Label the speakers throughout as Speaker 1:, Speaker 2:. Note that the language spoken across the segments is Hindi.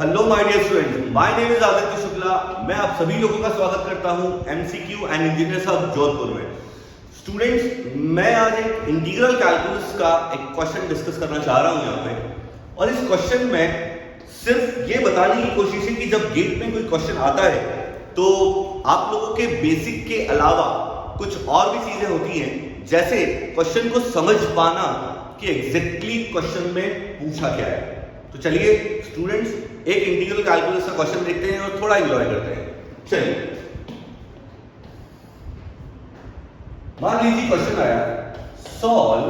Speaker 1: Hello my dear students, my name is Aditya Shukla. मैं आप सभी लोगों का स्वागत करता हूं MCQ and engineers hub Jodhpur में। स्टूडेंट्स, मैं आज एक इंटीग्रल कैलकुलस का एक क्वेश्चन डिस्कस करना चाह रहा हूं यहाँ पे। और इस क्वेश्चन में सिर्फ ये बताने की कोशिश है कि जब गेट में कोई क्वेश्चन आता है तो आप लोगों के बेसिक के अलावा कुछ और भी चीजें होती हैं, जैसे क्वेश्चन को समझ पाना कि एग्जैक्टली क्वेश्चन में पूछा क्या है। तो चलिए स्टूडेंट्स, एक इंटीग्रल कैलकुलस का क्वेश्चन देखते हैं और थोड़ा एंजॉय करते हैं। चलिए, मान लीजिए क्वेश्चन आया, solve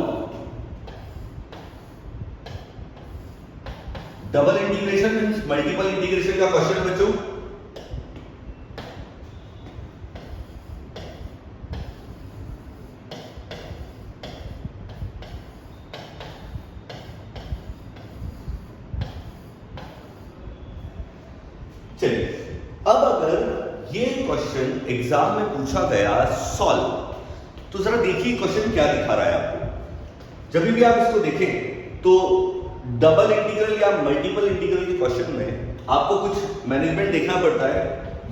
Speaker 1: double integration means multiple integration का क्वेश्चन बच्चों। चलिए, अब अगर ये क्वेश्चन एग्जाम में पूछा गया सॉल्व, तो जरा देखिए क्वेश्चन क्या दिखा रहा है आपको। जब भी आप इसको देखें तो डबल इंटीग्रल या मल्टीपल इंटीग्रल के क्वेश्चन में आपको कुछ मैनेजमेंट देखना पड़ता है।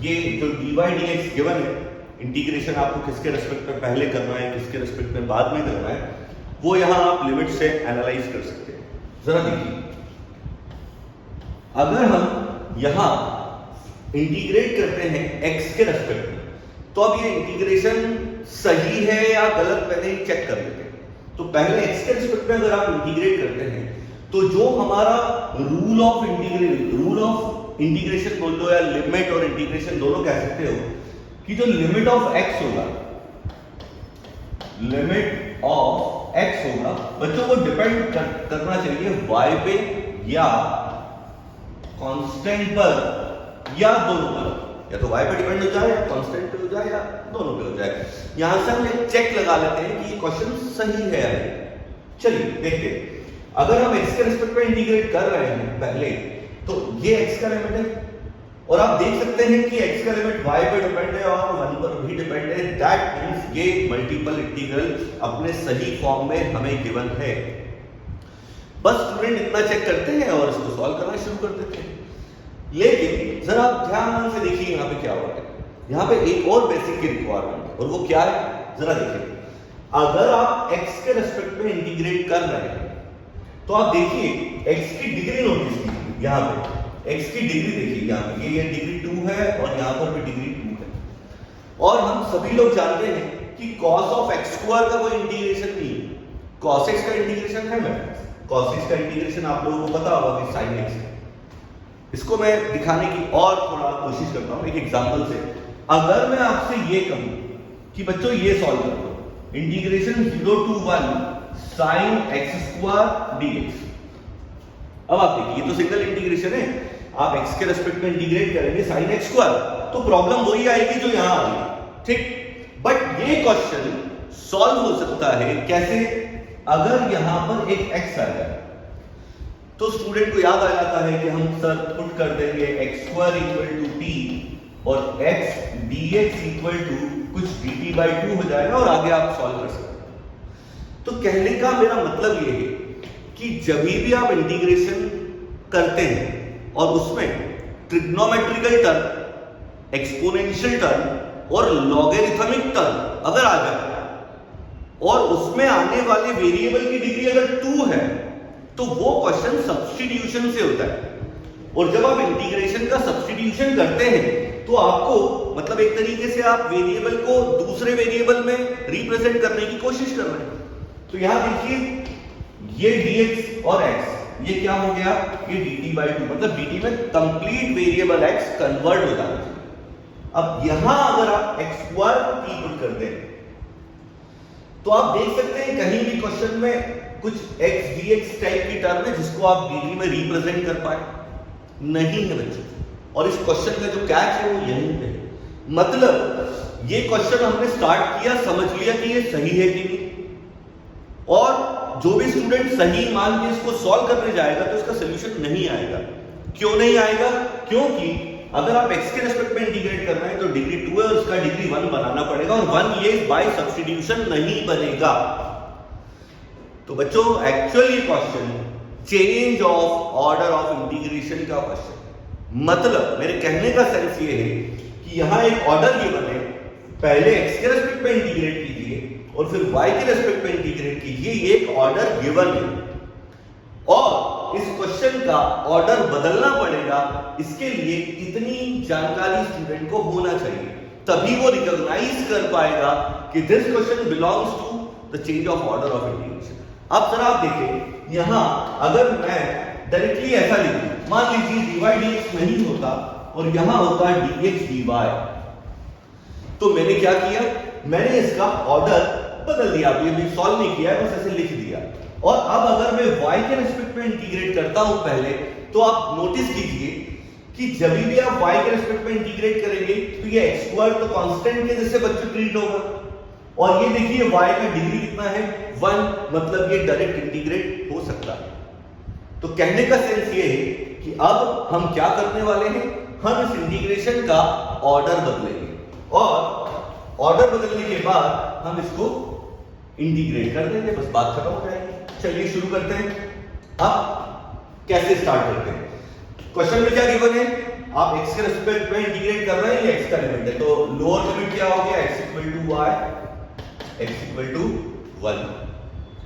Speaker 1: ये जो dy dx गिवन है, इंटीग्रेशन आपको किसके रिस्पेक्ट में पहले करना है, किसके रिस्पेक्ट में बाद में करना है, वो यहां आप लिमिट से एनालाइज कर सकते हैं। जरा देखिए, अगर हम यहां इंटीग्रेट करते हैं x के रेस्पेक्ट में, तो अब ये इंटीग्रेशन सही है या गलत पहले ही चेक कर लेते हैं। तो पहले x के रेस्पेक्ट में अगर आप इंटीग्रेट करते हैं तो जो हमारा रूल ऑफ इंटीग्रेशन बोल दो या लिमिट और इंटीग्रेशन दोनों कह सकते हो कि जो लिमिट ऑफ x होगा, लिमिट ऑफ x होगा बच्चों को डिपेंड करना चाहिए y पे या कांस्टेंट पर या दोनों पर। या तो y पे डिपेंड हो जाए या कांस्टेंट पे हो जाए या दोनों पे हो जाए। यहां से हम एक चेक लगा लेते हैं कि ये क्वेश्चन सही है या नहीं। चलिए देखते हैं, अगर हम x के रिस्पेक्ट में इंटीग्रेट कर रहे हैं पहले, तो ये x का लिमिट है और आप देख सकते हैं कि x का लिमिट y पे डिपेंड है और 1 पर भी डिपेंड है। दैट मींस ये मल्टीपल इंटीग्रल अपने सही फॉर्म में हमें गिवन है। बस स्टूडेंट इतना चेक करते हैं और इसको सॉल्व करना शुरू कर देते हैं। लेकिन जरा आप ध्यान से देखिए यहाँ पे क्या हो रहा है। यहाँ पे एक और बेसिक की रिक्वायरमेंट है और वो क्या है, जरा देखिए। अगर आप x के रेस्पेक्ट में इंटीग्रेट कर रहे हैं तो आप देखिए x की डिग्री नोटिस कीजिए। यहाँ पे x की डिग्री देखिए, यहाँ पे ये डिग्री 2 है और यहाँ पर भी डिग्री 2 है। और हम सभी लोग जानते हैं कि cos ऑफ x स्क्वायर का कोई इंटीग्रेशन नहीं है, cos x का इंटीग्रेशन है। मैं cos x का इंटीग्रेशन आप लोगों को पता होगा कि sin x है। इसको मैं दिखाने की और थोड़ा कोशिश करता हूं एक एग्जांपल से। अगर मैं आपसे ये कहूं कि बच्चों ये सॉल्व कर दो, integration 0 to 1 sin x square dx। अब आप देखिए, ये तो सिंगल इंटीग्रेशन है, आप x के रेस्पेक्ट में इंटीग्रेट करेंगे sin x स्क्वायर, तो प्रॉब्लम वही आएगी जो यहां आ रही, ठीक। बट ये क्वेश्चन सॉल्व हो सकता है कैसे, अगर यहां पर एक x आ जाए तो स्टूडेंट को याद आ जाता है कि हम सर पुट कर देंगे x square equal to t और x dx इक्वल टू कुछ dt बाई 2 हो जाएगा और आगे आप सॉल्व कर सकते हैं। तो कहने का मेरा मतलब ये है कि जब भी आप इंटीग्रेशन करते हैं और उसमें ट्रिग्नोमेट्रिकल टर्म, एक्सपोनेंशियल टर्म और लॉगरिथमिक टर्म अगर आ जाए और उसमें आने वाले वेरिएबल की डिग्री अगर 2 है तो वो क्वेश्चन सब्स्टिट्यूशन से होता है। और जब आप इंटीग्रेशन का सब्स्टिट्यूशन करते हैं तो आपको मतलब एक तरीके से आप वेरिएबल को दूसरे वेरिएबल में रिप्रेजेंट करने की कोशिश कर रहे हैं। तो यहां देखिए, ये dx और x ये क्या हो गया, ये dt बाई 2, मतलब dt में कंप्लीट वेरिएबल x कन्वर्ट हो जाना चाहिए। अब यहां अगर आप x स्क्वायर t पुट कर दें तो आप देख सकते हैं कहीं भी क्वेश्चन में कुछ x dx टाइप की टर्म है जिसको आप dt में रिप्रेजेंट कर पाए, नहीं है बच्चों। और इस क्वेश्चन का जो कैच है वो यहीं पे है। मतलब ये क्वेश्चन हमने स्टार्ट किया, समझ लिया कि ये सही है कि नहीं, और जो भी स्टूडेंट सही मान के इसको सॉल्व करने जाएगा तो इसका सोल्यूशन नहीं आएगा। क्यों नहीं आएगा? क्योंकि अगर आप x के रेस्पेक्ट में इंटीग्रेट करना है तो डिग्री 2 है और उसका डिग्री 1 बनाना पड़ेगा और 1 ये बाय सब्स्टिट्यूशन नहीं बनेगा। तो बच्चों actually question change of order of integration का क्वेश्चन, मतलब मेरे कहने का सेंस ये है कि यहां एक ऑर्डर गिवन है, पहले x के रेस्पेक्ट में इंटीग्रेट कीजिए और फिर y के रेस्पेक्ट में इंटीग्रेट कीजिए, ये एक ऑर्डर गिवन है और इस क्वेश्चन का ऑर्डर बदलना पड़ेगा। इसके लिए इतनी जानकारी स्टूडेंट को होना चाहिए, तभी वो रिकॉग्नाइज कर पाएगा कि this question belongs to the change of order of integration. अब जरा आप देखें, यहां अगर मैं डायरेक्टली ऐसा लिखूं, मान लीजिए dy dx नहीं होता और यहां होता dx dy, तो मैंने क्या किया, मैंने इसका ऑर्डर बदल दिया, अभी सॉल्व नहीं किया, बस ऐसे लिख दिया। और अब अगर मैं y के रेस्पेक्ट में इंटीग्रेट करता हूं पहले, तो आप नोटिस कीजिए कि जब भी आप y के रेस्पेक्ट में इंटीग्रेट करेंगे तो ये x² तो कांस्टेंट के जैसे बच्चों ट्रीट होगा, और ये देखिए y का डिग्री कितना है 1, मतलब ये डायरेक्ट इंटीग्रेट हो सकता है। तो कहने का सेंस ये है कि अब हम क्या करने वाले हैं, हम इस इंटीग्रेशन का ऑर्डर बदलेंगे और ऑर्डर बदलने के बाद हम इसको इंटीग्रेट कर देंगे, बस बात खत्म हो जाएगी। चलिए शुरू करते हैं। अब कैसे स्टार्ट करते हैं, क्वेश्चन में क्या गिवन है, आप x के रेस्पेक्ट में इंटीग्रेट कर रहे हैं, ये x का लिमिट है, तो लोअर लिमिट क्या हो गया, x = y, x = 1।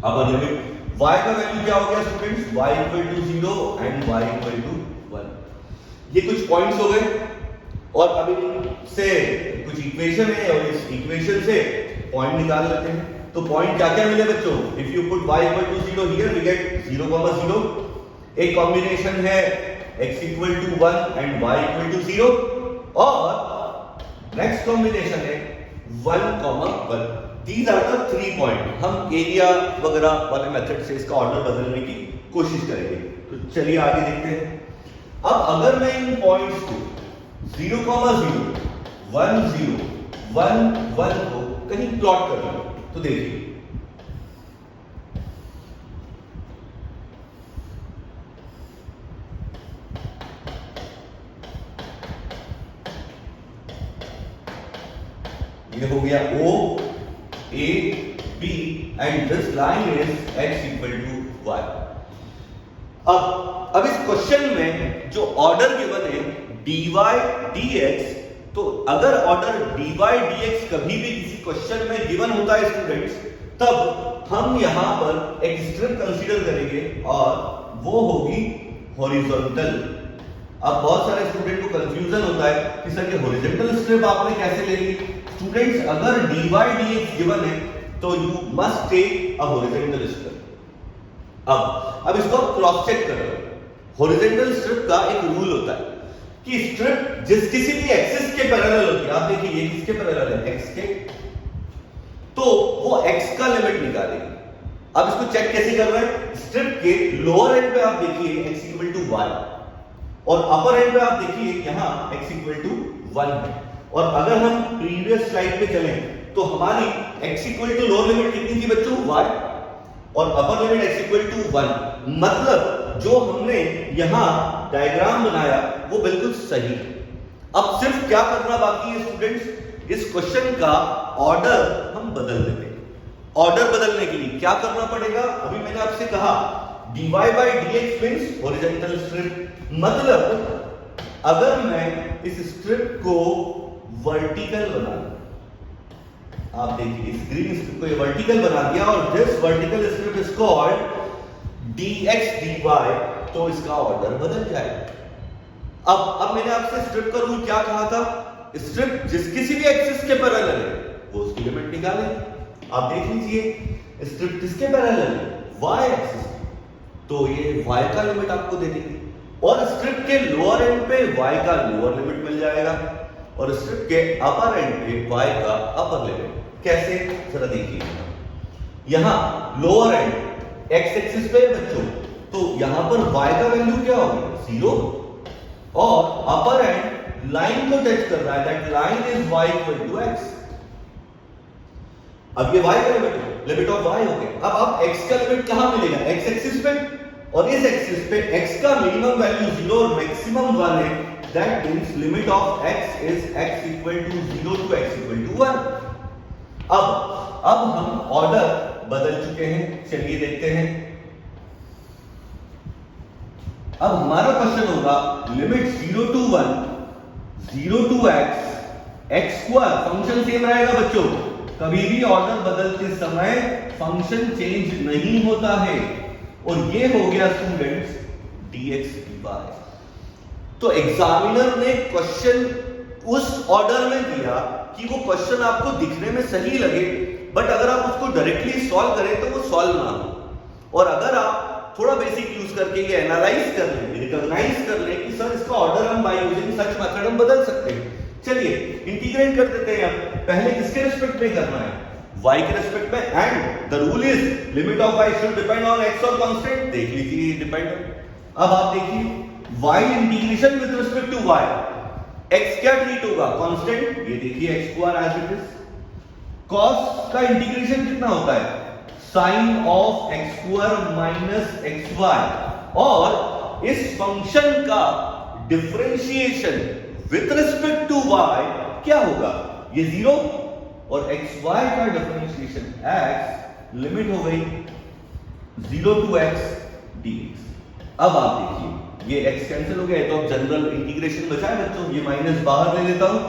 Speaker 1: Upper limit y का वैल्यू क्या हो गया स्टूडेंट्स, y = 0 एंड y = 1। ये कुछ पॉइंट्स हो गए और अब इनसे कुछ इक्वेशन है और इस इक्वेशन से पॉइंट निकाल लेते हैं। तो पॉइंट क्या क्या मिले बच्चों, if you put y = 0 here we get 0, 0। एक कॉम्बिनेशन है x = 1 एंड y = 0 और नेक्स्ट कॉम्बिनेशन है 1, 1। These are the 3 point. हम एरिया वगैरह वाले मेथड से इसका ऑर्डर बदलने की कोशिश करेंगे। तो चलिए आगे देखते हैं। अब अगर मैं इन पॉइंट्स को 0, 0, 1, 0, 1, 1 को कहीं प्लॉट कर लूं तो देखिए ये हो गया O, A, B and this line is x = y। अब इस क्वेश्चन में जो ऑर्डर गिवन है dy dx, तो अगर ऑर्डर dy dx कभी भी किसी क्वेश्चन में गिवन होता है स्टूडेंट्स, तब हम यहां पर एक स्ट्रिप कंसीडर करेंगे और वो होगी हॉरिजॉन्टल। अब बहुत सारे स्टूडेंट को कंफ्यूजन होता है कि सर ये हॉरिजॉन्टल स्ट्रिप आपने कैसे ले ली। स्टूडेंट्स अगर dy dx गिवन है तो you must take a horizontal strip. अब इसको क्रॉस चेक करो। हॉरिजॉन्टल स्ट्रिप का एक रूल होता है कि स्ट्रिप जिस किसी भी एक्सिस के पैरेलल होती है, आप देखिए ये किसके पैरेलल है, x के, तो वो x का लिमिट निकालेगी। अब इसको चेक कैसे कर रहे हैं, स्ट्रिप के लोअर एंड पे आप देखिए x = y और अपर एंड पे आप देखिए यहां x = 1 है। और अगर हम प्रीवियस स्लाइड पे चलें तो हमारी x = लोअर लिमिट कितनी थी बच्चों, y, और अपर लिमिट x = 1। मतलब जो हमने यहां डायग्राम बनाया वो बिल्कुल सही है। अब सिर्फ क्या करना बाकी है स्टूडेंट्स, इस क्वेश्चन का ऑर्डर हम बदल देते हैं। ऑर्डर बदलने के लिए क्या करना पड़ेगा, अभी मैंने आपसे कहा dy dx means horizontal strip. मतलब अगर मैं इस स्ट्रिप को वर्टिकल बना दूं, आप देखिए इस ग्रीन स्ट्रिप को ये वर्टिकल बना दिया और this vertical strip is called dx dy, तो इसका ऑर्डर बदल जाएगा। अब मैंने आपसे स्ट्रिप का रूल क्या कहा था, स्ट्रिप जिस किसी भी एक्सिस के पैरेलल है वो उसकी लिमिट निकाले। आप देख लीजिए स्ट्रिप किसके पैरेलल है, y एक्सिस, तो ये y का लिमिट आपको दे देगी और स्ट्रिप के लोअर एंड पे y का लोअर लिमिट मिल जाएगा और स्ट्रिप के अपर एंड पे y का अपर लिमिट। कैसे, जरा देखिए, यहां लोअर एंड x एक्सिस पे बच्चों, तो यहां पर y का वैल्यू क्या होगा, 0, और अपर एंड लाइन को टच कर रहा है, that line is y = x। अब ये y का लिमिट ऑफ y हो गया। अब x का लिमिट कहां मिलेगा, x एक्सिस पे, और इस एक्सिस पे x का मिनिमम वैल्यू 0 और मैक्सिमम 1 है, that means limit of x is x = 0 to x = 1। अब हम ऑर्डर बदल चुके हैं, चलिए देखते हैं। अब हमारा क्वेश्चन होगा limit 0 to 1 0 to x x square, function same रहेगा बच्चों, कभी भी ऑर्डर बदलते समय फंक्शन चेंज नहीं होता है, और ये हो गया स्टूडेंट्स dx dy। तो एग्जामिनर ने क्वेश्चन उस ऑर्डर में दिया कि वो क्वेश्चन आपको दिखने में सही लगे, बट अगर आप उसको डायरेक्टली सॉल्व करें तो वो सॉल्व ना हो, और अगर आप थोड़ा बेसिक यूज करके ये एनालाइज कर लें, रिकॉग्नाइज कर लें कि सर इसका ऑर्डर हम बाय यूजिंग सच मेथड हम बदल सकते हैं। चलिए इंटीग्रेट कर देते हैं। अब पहले किसके रिस्पेक्ट में करना है? y के रिस्पेक्ट में, and the rule is limit of y should depend on x और कांस्टेंट। देख लीजिए डिपेंडेंट। अब आप देखिए y integration with respect to y, x क्या ट्रीट होगा? कांस्टेंट। ये देखिए x square as it is. cos का इंटीग्रेशन कितना होता है? Sine of x square minus xy, और इस फंक्शन का differentiation with respect to y क्या होगा? ये 0, और xy का डिफरेंशिएशन x लिमिट हो गई 0 to x dx। अब आप देखिए ये x कैंसिल हो गया, तो अब जनरल इंटीग्रेशन बचा है बच्चों, ये माइनस बाहर ले लेता हूं।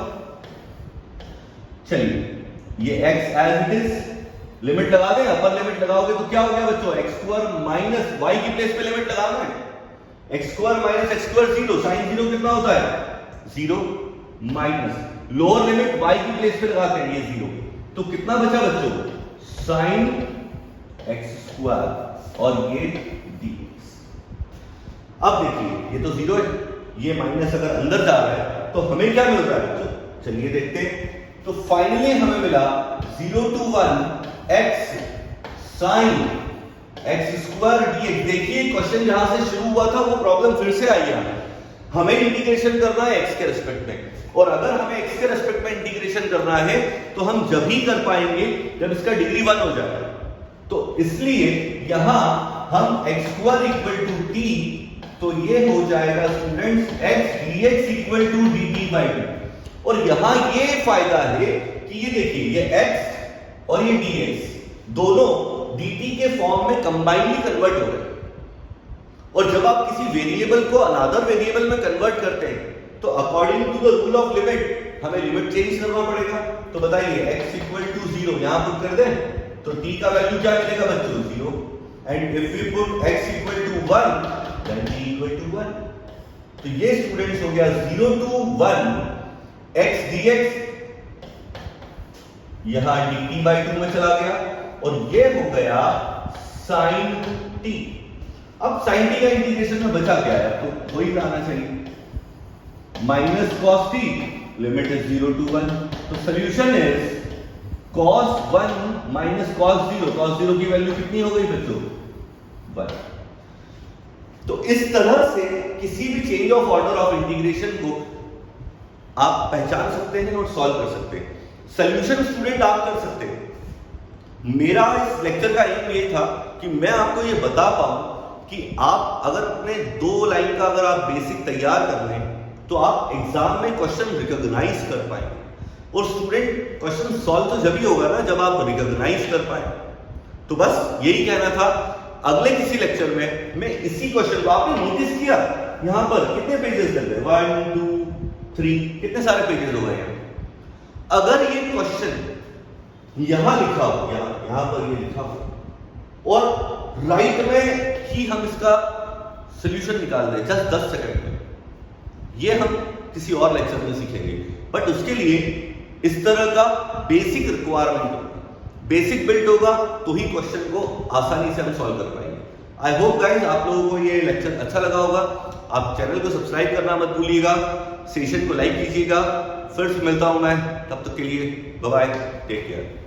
Speaker 1: चलिए ये x as it is, limit लगा दें, अपर लिमिट लगाओगे तो क्या हो गया बच्चों? x स्क्वायर माइनस y की प्लेस पे लिमिट लगाना है, x square minus x square 0, sine 0 कितना होता है? 0 माइनस लोअर लिमिट y की प्लेस पे लगाते हैं, ये 0, तो कितना बचा बच्चों? साइन x स्क्वायर और ये dx। अब देखिए ये तो 0 है, ये माइनस अगर अंदर जा रहा है तो हमें क्या मिल रहा है बच्चों? चलिए देखते हैं। तो फाइनली हमें मिला 0 to 1 x sine x square dx। देखिए क्वेश्चन जहां से शुरू हुआ था वो प्रॉब्लम फिर से आई है। हमें इंटीग्रेशन करना है x के रिस्पेक्ट में, और अगर हमें x के रिस्पेक्ट में इंटीग्रेशन करना है तो हम जब ही कर पाएंगे जब इसका डिग्री 1 हो जाएगा। तो इसलिए यहां हम x square equal to t, तो ये हो जाएगा students x dx equal to dt by 2। और यहां ये फायदा है कि ये देखिए ये x और ये dx दोनों dt के फॉर्म में कंबाइनली कन्वर्ट हो रहे हैं, और जब आप किसी वेरिएबल को अनदर वेरिएबल में कन्वर्ट करते हैं तो according to the rule of limit हमें लिमिट चेंज करना पड़ेगा। तो बताइए x इक्वल टू 0 यहां पुट कर दें तो t का वैल्यू क्या मिलेगा बच्चों? 0, and if we put x equal to 1 then t equal to 1। तो ये स्टूडेंट्स हो गया 0 to 1 x dx, यहां dt बाय 2 में चला गया, और ये हो गया sin t। अब sin t का इंटीग्रेशन में बचा क्या है? तो वही आना चाहिए, minus cos t, limit is 0 to 1। तो solution is cos 1 minus cos 0। cos 0 की वैल्यू कितनी हो गई बच्चों? 1। तो इस तरह से किसी भी change of order of integration को आप पहचान सकते हैं और सॉल्व कर सकते हैं। सॉल्यूशन स्टूडेंट आप कर सकते हैं। मेरा इस लेक्चर का एम ये था कि मैं आपको ये बता पाऊं कि आप अगर अपने 2 लाइन का अगर आप बेसिक तैयार कर लें तो आप एग्जाम में क्वेश्चन रिकॉग्नाइज कर पाएंगे, और स्टूडेंट क्वेश्चन सॉल्व तो जब ही होगा ना जब आप रिकॉग्नाइज कर पाए। तो बस यही कहना था। अगले किसी लेक्चर में मैं इसी क्वेश्चन को, आपने नोटिस किया यहां पर कितने पेजेस लग गए? 1 2 3, कितने सारे पेजेस हो गए हैं। अगर ये क्वेश्चन यहां लिखा हो, यहां पर ये लिखा हो और राइट में ही हम इसका सॉल्यूशन निकाल दें जस्ट 10 सेकंड में, ये हम किसी और लेक्चर में सीखेंगे। बट उसके लिए इस तरह का बेसिक रिक्वायरमेंट होगा, बेसिक बिल्ट होगा तो ही क्वेश्चन को आसानी से हम सॉल्व कर पाएंगे। आई होप गाइस आप लोगों को ये लेक्चर अच्छा लगा होगा। आप चैनल को सब्सक्राइब करना मत भूलिएगा, सेशन को लाइक कीजिएगा। फिर से मिलता हूं मैं, तब तक के लिए बाय बाय, टेक केयर।